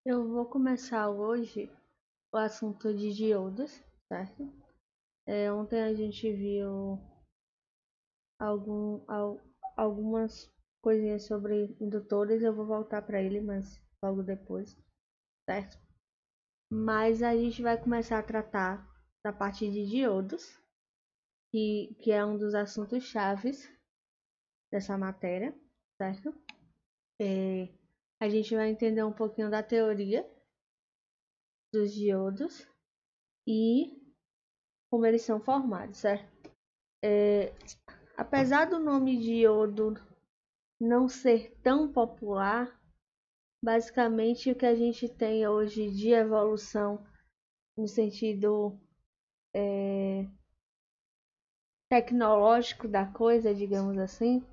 Eu vou começar hoje o assunto de diodos, certo? Ontem a gente viu algum, algumas coisinhas sobre indutores, eu vou voltar para ele, mas logo depois, certo? Mas a gente vai começar a tratar da parte de diodos, que é um dos assuntos chaves dessa matéria, certo? A gente vai entender um pouquinho da teoria dos diodos e como eles são formados, certo? Apesar do nome de iodo não ser tão popular, basicamente o que a gente tem hoje de evolução no sentido tecnológico da coisa, digamos assim,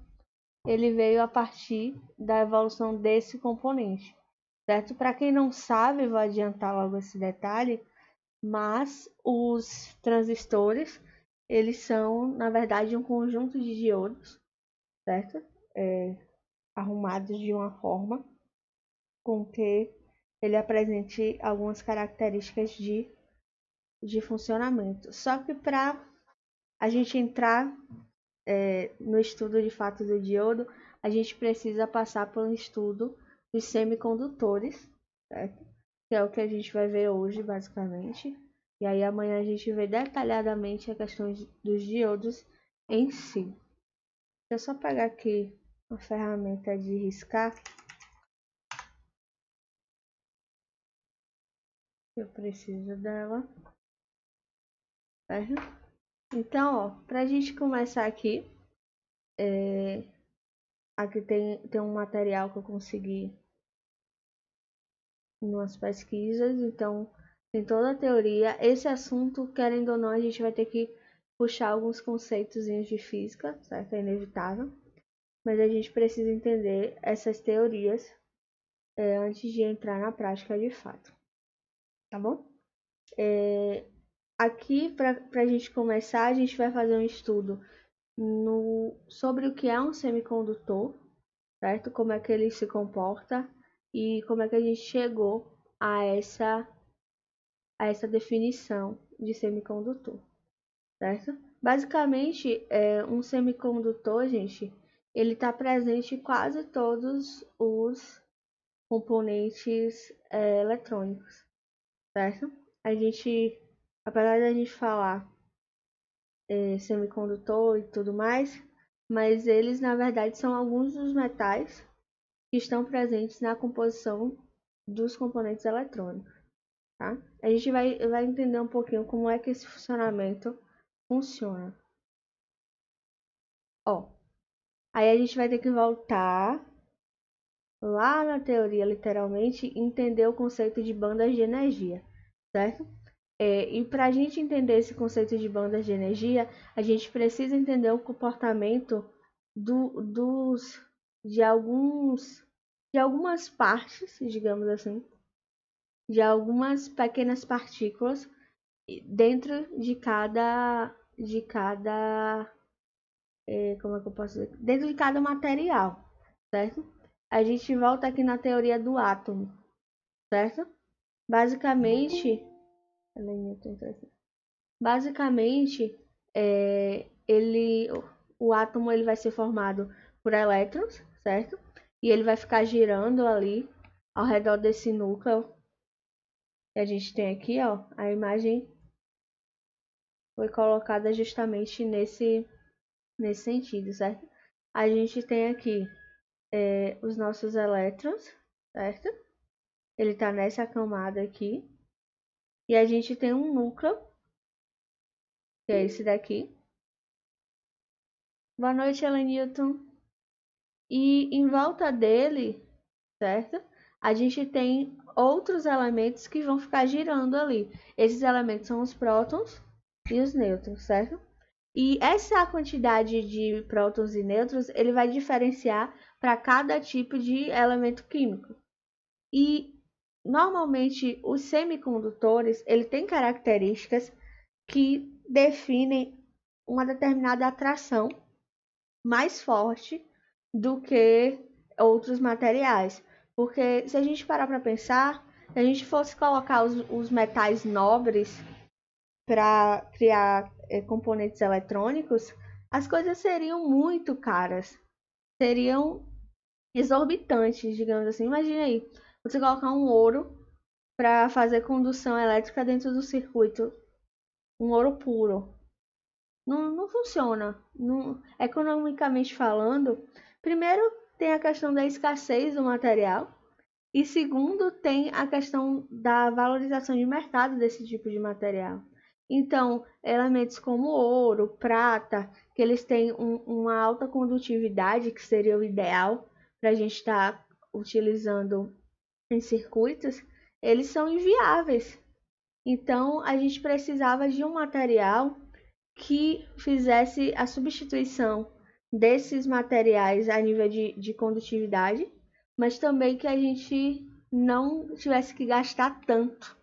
ele veio a partir da evolução desse componente, certo? Para quem não sabe, vou adiantar logo esse detalhe, mas os transistores, eles são, na verdade, um conjunto de diodos, certo? Arrumados de uma forma com que ele apresente algumas características de funcionamento. Só que para a gente entrar no estudo de fato do diodo, a gente precisa passar pelo estudo dos semicondutores, certo? Que é o que a gente vai ver hoje, basicamente. E aí amanhã a gente vê detalhadamente a questão dos diodos em si. Deixa eu só pegar aqui uma ferramenta de riscar. Eu preciso dela. Certo? Então, ó, pra gente começar aqui, aqui tem um material que eu consegui em umas pesquisas, então tem toda a teoria. Esse assunto, querendo ou não, a gente vai ter que puxar alguns conceitos de física, certo? É inevitável. Mas a gente precisa entender essas teorias antes de entrar na prática de fato, tá bom? Aqui, para a gente começar, a gente vai fazer um estudo sobre o que é um semicondutor, certo? Como é que ele se comporta e como é que a gente chegou a essa definição de semicondutor, certo? Basicamente, um semicondutor, gente, ele está presente em quase todos os componentes eletrônicos, certo? A gente, apesar de a gente falar semicondutor e tudo mais, mas eles na verdade são alguns dos metais que estão presentes na composição dos componentes eletrônicos, tá? A gente vai entender um pouquinho como é que esse funcionamento funciona. Ó, aí a gente vai ter que voltar lá na teoria, literalmente, e entender o conceito de bandas de energia, certo? E para a gente entender esse conceito de bandas de energia, a gente precisa entender o comportamento do, dos, de algumas partes, digamos assim, de algumas pequenas partículas dentro de cada, como é que eu posso dizer? Dentro de cada material, certo? A gente volta aqui na teoria do átomo, certo? Basicamente, basicamente, o átomo ele vai ser formado por elétrons, certo? E ele vai ficar girando ali ao redor desse núcleo que a gente tem aqui, ó. A imagem foi colocada justamente nesse sentido, certo? A gente tem aqui os nossos elétrons, certo? Ele está nessa camada aqui. E a gente tem um núcleo, que é esse daqui. Boa noite, Elenilton. E em volta dele, certo? A gente tem outros elementos que vão ficar girando ali. Esses elementos são os prótons e os nêutrons, certo? E essa quantidade de prótons e nêutrons, ele vai diferenciar para cada tipo de elemento químico. E normalmente os semicondutores, ele tem características que definem uma determinada atração mais forte do que outros materiais. Porque se a gente parar para pensar, Se a gente fosse colocar os metais nobres para criar componentes eletrônicos, as coisas seriam muito caras, seriam exorbitantes, digamos assim. Imagina aí, você colocar um ouro para fazer condução elétrica dentro do circuito, um ouro puro. Não funciona. Não, economicamente falando, primeiro tem a questão da escassez do material e segundo tem a questão da valorização de mercado desse tipo de material. Então, elementos como ouro, prata, que eles têm uma alta condutividade, que seria o ideal para a gente estar utilizando em circuitos, eles são inviáveis. Então, a gente precisava de um material que fizesse a substituição desses materiais a nível de condutividade, mas também que a gente não tivesse que gastar tanto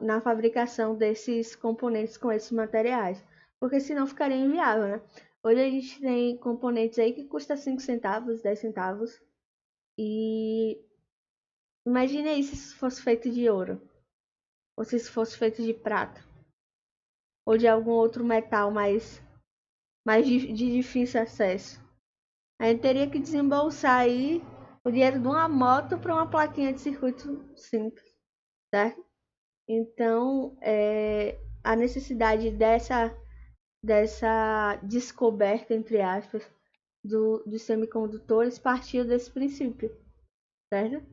na fabricação desses componentes com esses materiais, porque senão ficaria inviável, né? Hoje a gente tem componentes aí que custa 5 centavos, 10 centavos, e imagine aí se isso fosse feito de ouro, ou se isso fosse feito de prata, ou de algum outro metal mais de difícil acesso. A gente teria que desembolsar aí o dinheiro de uma moto para uma plaquinha de circuito simples, certo? Então, a necessidade dessa descoberta, entre aspas, dos semicondutores partiu desse princípio, certo?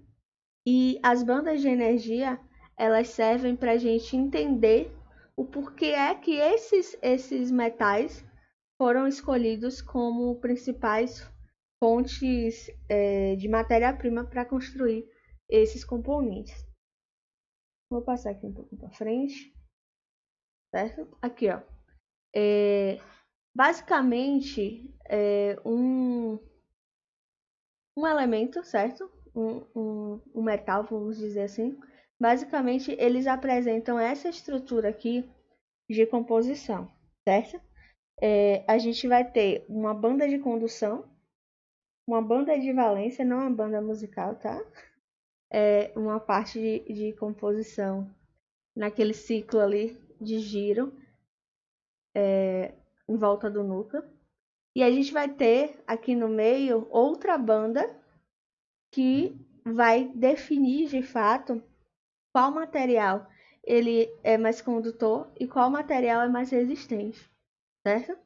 E as bandas de energia, elas servem para a gente entender o porquê é que esses metais foram escolhidos como principais fontes de matéria-prima para construir esses componentes. Vou passar aqui um pouco para frente, certo? Aqui, ó. Basicamente, um elemento, certo? Um metal, vamos dizer assim. Basicamente, eles apresentam essa estrutura aqui de composição, certo? A gente vai ter uma banda de condução, uma banda de valência, não uma banda musical, tá? Uma parte de composição naquele ciclo ali de giro em volta do núcleo. E a gente vai ter aqui no meio outra banda que vai definir de fato qual material ele é mais condutor e qual material é mais resistente, certo?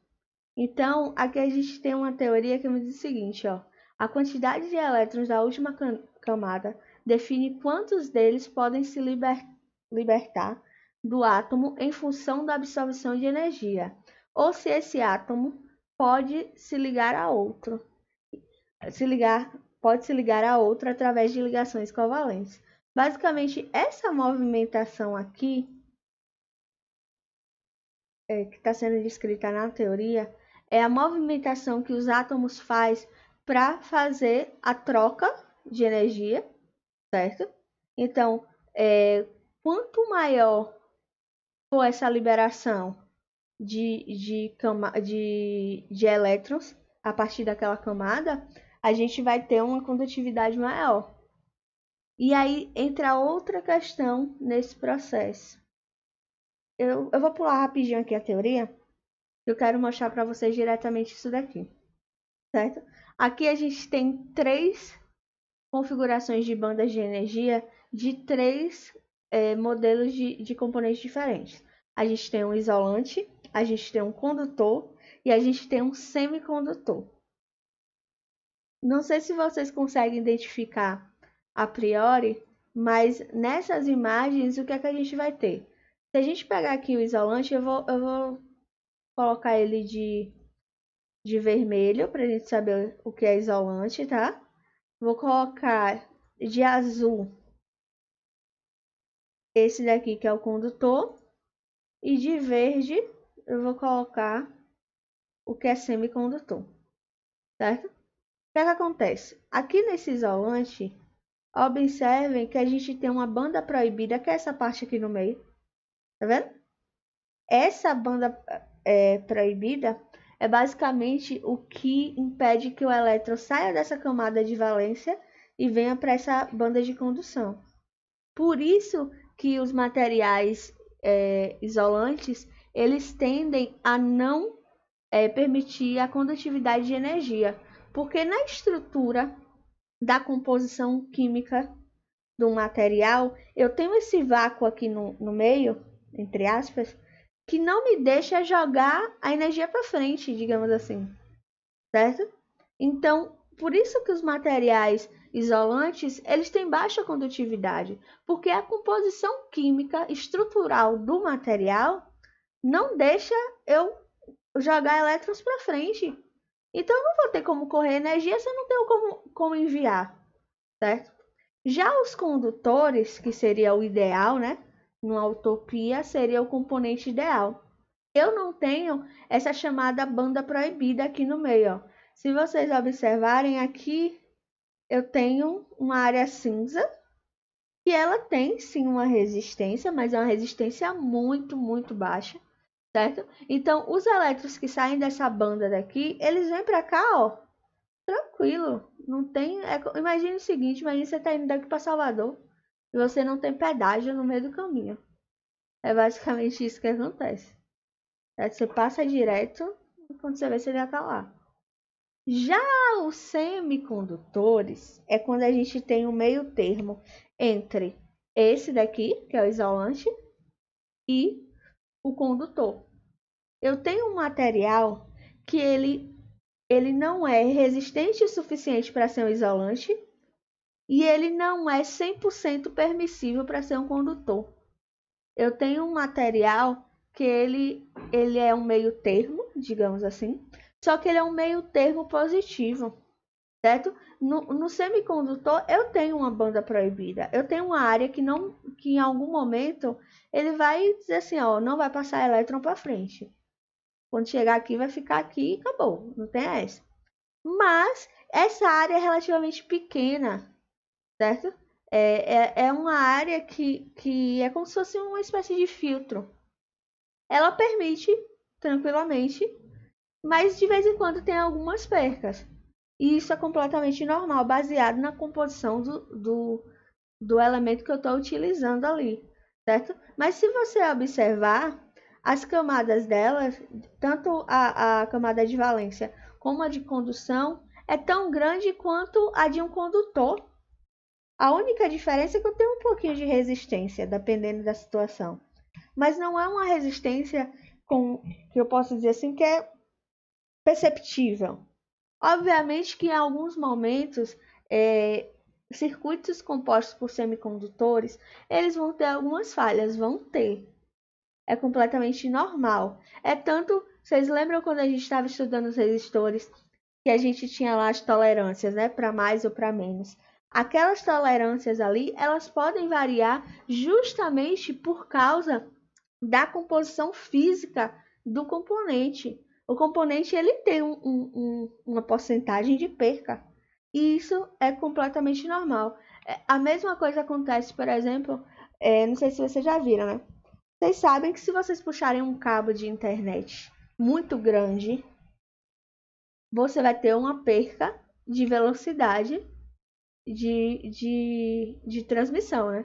Então, aqui a gente tem uma teoria que me diz o seguinte, ó. A quantidade de elétrons da última camada define quantos deles podem se libertar do átomo em função da absorção de energia, ou se esse átomo pode se ligar a outro. Pode se ligar a outro através de ligações covalentes. Basicamente, essa movimentação aqui, que está sendo descrita na teoria, é a movimentação que os átomos fazem para fazer a troca de energia, certo? Então, quanto maior for essa liberação de elétrons a partir daquela camada, a gente vai ter uma condutividade maior. E aí entra outra questão nesse processo. Eu vou pular rapidinho aqui a teoria. Eu quero mostrar para vocês diretamente isso daqui, certo? Aqui a gente tem 3 configurações de bandas de energia de 3 modelos de componentes diferentes. A gente tem um isolante, a gente tem um condutor e a gente tem um semicondutor. Não sei se vocês conseguem identificar a priori, mas nessas imagens o que é que a gente vai ter? Se a gente pegar aqui o isolante, eu vou colocar ele de vermelho para a gente saber o que é isolante, tá? Vou colocar de azul esse daqui que é o condutor e de verde eu vou colocar o que é semicondutor, certo? O que é que acontece? Aqui nesse isolante, observem que a gente tem uma banda proibida, que é essa parte aqui no meio, tá vendo? Essa banda proibida é basicamente o que impede que o elétron saia dessa camada de valência e venha para essa banda de condução. Por isso que os materiais isolantes, eles tendem a não permitir a condutividade de energia, porque na estrutura da composição química do material, eu tenho esse vácuo aqui no meio, entre aspas, que não me deixa jogar a energia para frente, digamos assim, certo? Então, por isso que os materiais isolantes, eles têm baixa condutividade, porque a composição química estrutural do material não deixa eu jogar elétrons para frente. Então, eu não vou ter como correr energia se eu não tenho como enviar, certo? Já os condutores, que seria o ideal, né? Numa utopia, seria o componente ideal. Eu não tenho essa chamada banda proibida aqui no meio, ó. Se vocês observarem aqui, eu tenho uma área cinza, que ela tem sim uma resistência, mas é uma resistência muito, muito baixa, certo? Então, os elétrons que saem dessa banda daqui, eles vêm para cá, ó, tranquilo. Não tem. Imagine o seguinte: imagine você tá indo daqui para Salvador e você não tem pedágio no meio do caminho. É basicamente isso que acontece. Você passa direto e quando você vê, você já tá lá. Já os semicondutores é quando a gente tem um meio termo entre esse daqui, que é o isolante, e o condutor. Eu tenho um material que ele não é resistente o suficiente para ser um isolante e ele não é 100% permissível para ser um condutor. Eu tenho um material que ele é um meio termo, digamos assim, só que ele é um meio termo positivo, certo? No semicondutor eu tenho uma banda proibida, eu tenho uma área que em algum momento ele vai dizer assim, ó, não vai passar elétron para frente. Quando chegar aqui vai ficar aqui e acabou, não tem essa. Mas essa área é relativamente pequena, certo? É uma área que é como se fosse uma espécie de filtro. Ela permite tranquilamente, mas de vez em quando tem algumas percas. E isso é completamente normal, baseado na composição do elemento que eu estou utilizando ali, certo? Mas se você observar, as camadas delas, tanto a camada de valência como a de condução, é tão grande quanto a de um condutor. A única diferença é que eu tenho um pouquinho de resistência, dependendo da situação. Mas não é uma resistência que eu posso dizer assim que é perceptível. Obviamente que em alguns momentos, circuitos compostos por semicondutores, eles vão ter algumas falhas, vão ter. É completamente normal. É tanto, vocês lembram quando a gente estava estudando os resistores, que a gente tinha lá as tolerâncias, né, para mais ou para menos. Aquelas tolerâncias ali, elas podem variar justamente por causa da composição física do componente. O componente ele tem uma porcentagem de perca. E isso é completamente normal. A mesma coisa acontece, por exemplo, não sei se vocês já viram, né? Vocês sabem que se vocês puxarem um cabo de internet muito grande, você vai ter uma perca de velocidade de transmissão, né?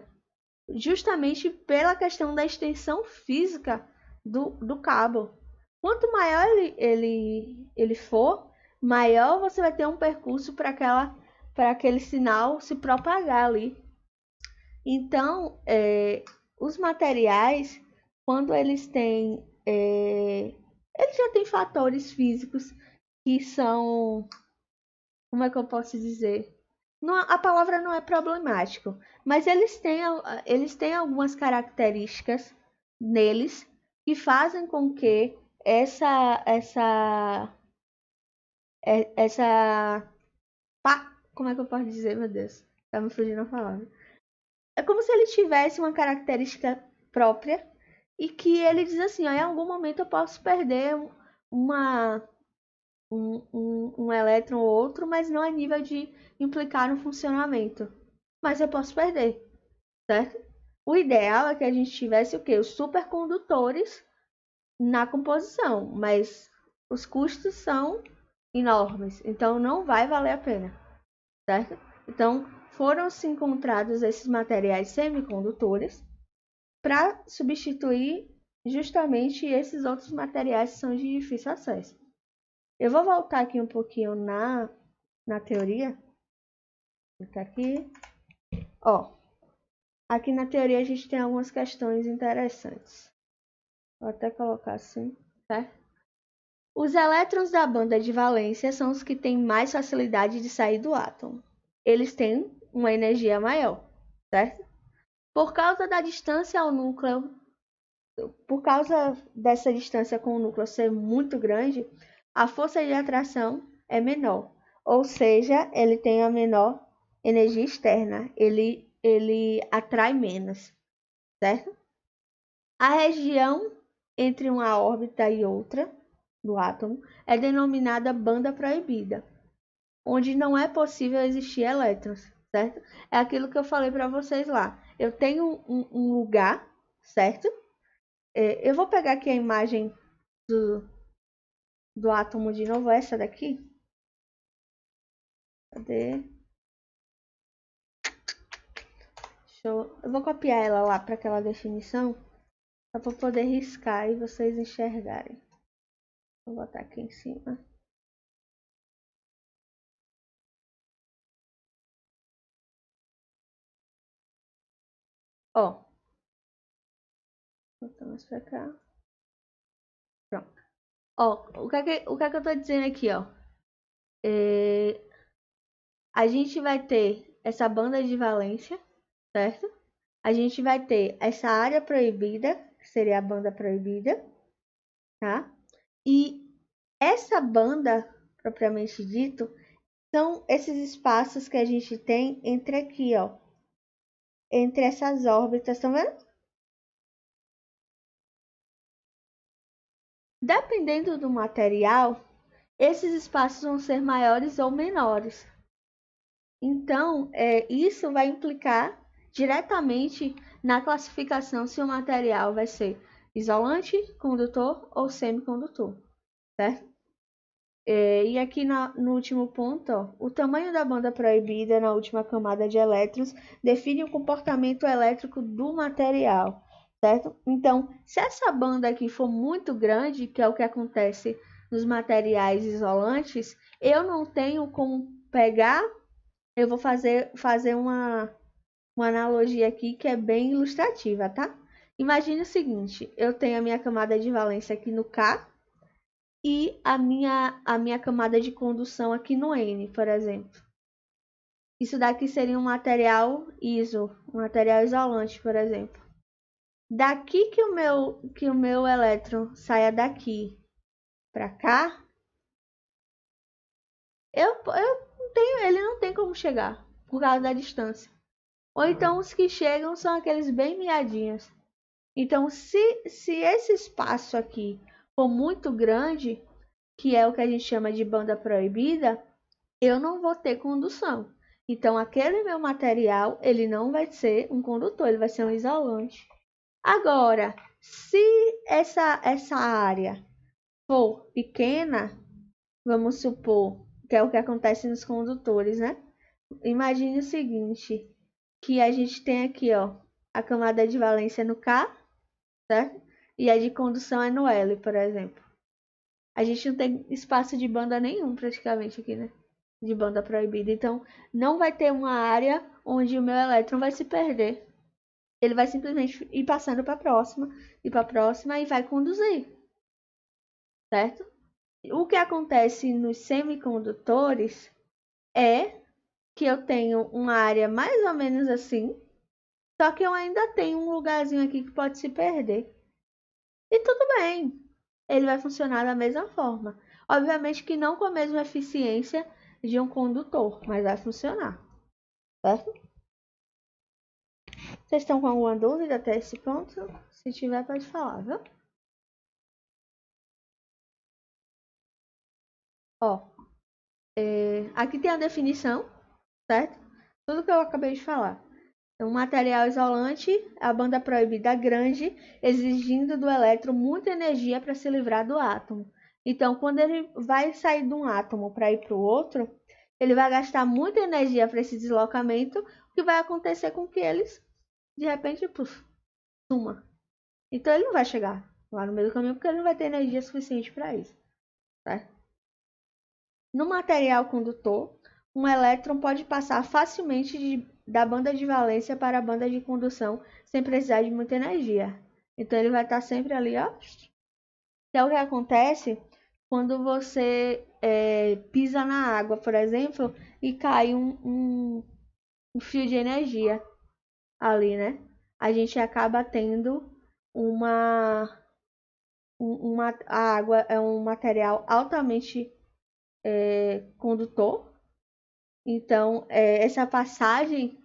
Justamente pela questão da extensão física do cabo. Quanto maior ele for, maior você vai ter um percurso para aquele sinal se propagar ali. Então, os materiais, quando eles têm, eles já têm fatores físicos que são, como é que eu posso dizer? Não, a palavra não é problemático, mas eles têm algumas características neles que fazem com que essa como é que eu posso dizer, meu Deus? Tá me fugindo a palavra. É como se ele tivesse uma característica própria e que ele diz assim, ó, em algum momento eu posso perder um elétron ou outro, mas não a nível de implicar no funcionamento. Mas eu posso perder, certo? O ideal é que a gente tivesse o quê? Os supercondutores na composição, mas os custos são enormes, então não vai valer a pena, certo? Então, foram se encontrados esses materiais semicondutores para substituir justamente esses outros materiais que são de difícil acesso. Eu vou voltar aqui um pouquinho na teoria. Tá aqui. Ó, aqui na teoria a gente tem algumas questões interessantes. Vou até colocar assim, certo? Os elétrons da banda de valência são os que têm mais facilidade de sair do átomo. Eles têm uma energia maior, certo? Por causa da distância ao núcleo, por causa dessa distância com o núcleo ser muito grande, a força de atração é menor. Ou seja, ele tem a menor energia externa. Ele atrai menos, certo? A região entre uma órbita e outra do átomo é denominada banda proibida, onde não é possível existir elétrons, certo? É aquilo que eu falei para vocês lá. Eu tenho um lugar, certo? Eu vou pegar aqui a imagem do átomo de novo, essa daqui. Cadê? Eu vou copiar ela lá para aquela definição, para poder riscar e vocês enxergarem. Vou botar aqui em cima. Ó. Botamos pra cá. Pronto. Ó, o que é que eu tô dizendo aqui, ó? A gente vai ter essa banda de valência, certo? A gente vai ter essa área proibida, que seria a banda proibida, tá? E essa banda, propriamente dito, são esses espaços que a gente tem entre aqui, ó. Entre essas órbitas, estão vendo? Dependendo do material, esses espaços vão ser maiores ou menores. Então, isso vai implicar diretamente na classificação se o material vai ser isolante, condutor ou semicondutor, certo? E aqui no último ponto, ó, o tamanho da banda proibida na última camada de elétrons define o comportamento elétrico do material, certo? Então, se essa banda aqui for muito grande, que é o que acontece nos materiais isolantes, eu não tenho como pegar. Eu vou fazer uma analogia aqui que é bem ilustrativa, tá? Imagine o seguinte, eu tenho a minha camada de valência aqui no K e a minha camada de condução aqui no N, por exemplo. Isso daqui seria um material ISO, um material isolante, por exemplo. Daqui que o meu elétron saia daqui para cá, ele não tem como chegar por causa da distância. Ou então os que chegam são aqueles bem miadinhos. Então, se esse espaço aqui for muito grande, que é o que a gente chama de banda proibida, eu não vou ter condução. Então, aquele meu material, ele não vai ser um condutor, ele vai ser um isolante. Agora, se essa área for pequena, vamos supor que é o que acontece nos condutores, né? Imagine o seguinte, que a gente tem aqui, ó, a camada de valência no K, certo? E a de condução é no L, por exemplo. A gente não tem espaço de banda nenhum praticamente aqui, né? De banda proibida. Então, não vai ter uma área onde o meu elétron vai se perder. Ele vai simplesmente ir passando para a próxima, e vai conduzir, certo? O que acontece nos semicondutores é que eu tenho uma área mais ou menos assim, só que eu ainda tenho um lugarzinho aqui que pode se perder. E tudo bem, ele vai funcionar da mesma forma. Obviamente que não com a mesma eficiência de um condutor, mas vai funcionar, certo? Vocês estão com alguma dúvida até esse ponto? Se tiver, pode falar, viu? Ó, aqui tem a definição, certo? Tudo que eu acabei de falar. Um material isolante, a banda proibida grande, exigindo do elétron muita energia para se livrar do átomo. Então, quando ele vai sair de um átomo para ir para o outro, ele vai gastar muita energia para esse deslocamento, o que vai acontecer com que eles, de repente, suma. Então ele não vai chegar lá no meio do caminho porque ele não vai ter energia suficiente para isso. Tá? No material condutor, um elétron pode passar facilmente da banda de valência para a banda de condução sem precisar de muita energia. Então ele vai estar sempre ali, ó. Que é o que acontece quando você pisa na água, por exemplo, e cai um fio de energia ali, né? A gente acaba tendo a água é um material altamente condutor. Então, essa passagem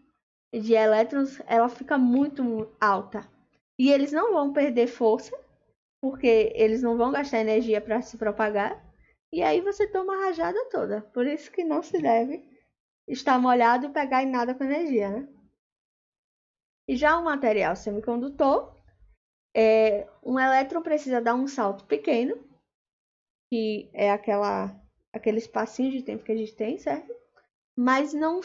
de elétrons, ela fica muito alta. E eles não vão perder força, porque eles não vão gastar energia para se propagar. E aí você toma a rajada toda. Por isso que não se deve estar molhado e pegar em nada com energia, né? E já o material semicondutor, um elétron precisa dar um salto pequeno, que é aquele espacinho de tempo que a gente tem, certo? Mas não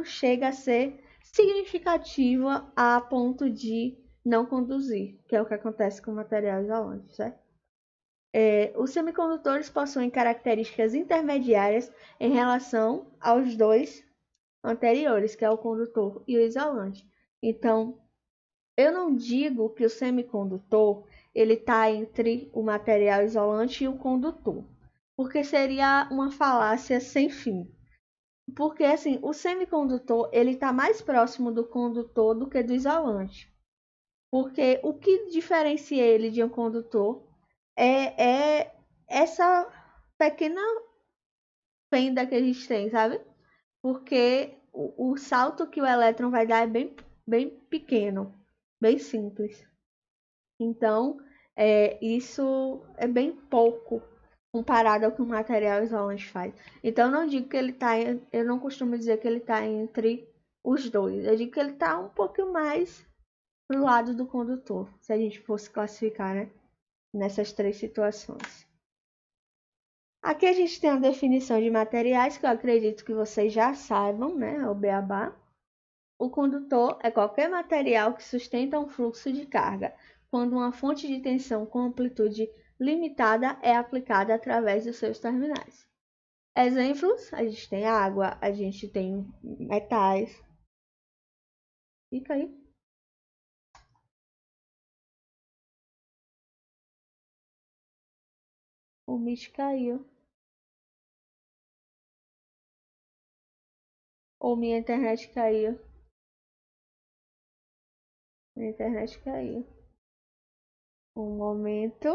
chega a ser significativa a ponto de não conduzir, que é o que acontece com o material isolante, certo? Os semicondutores possuem características intermediárias em relação aos dois anteriores, que é o condutor e o isolante. Então, eu não digo que o semicondutor ele está entre o material isolante e o condutor, porque seria uma falácia sem fim. Porque assim, o semicondutor ele está mais próximo do condutor do que do isolante. Porque o que diferencia ele de um condutor é essa pequena fenda que a gente tem, sabe? Porque o salto que o elétron vai dar é bem pequeno, bem simples. Então, isso é bem pouco comparado ao que o material isolante faz. Então, eu não digo que ele está, eu não costumo dizer que ele está entre os dois. Eu digo que ele está um pouquinho mais pro lado do condutor, se a gente fosse classificar, né, nessas três situações. Aqui a gente tem a definição de materiais, que eu acredito que vocês já saibam, né, o beabá. O condutor é qualquer material que sustenta um fluxo de carga, quando uma fonte de tensão com amplitude limitada é aplicada através dos seus terminais. Exemplos, a gente tem água, a gente tem metais. Fica aí. O Mitch caiu. Ou minha internet caiu. Minha internet caiu. Um momento.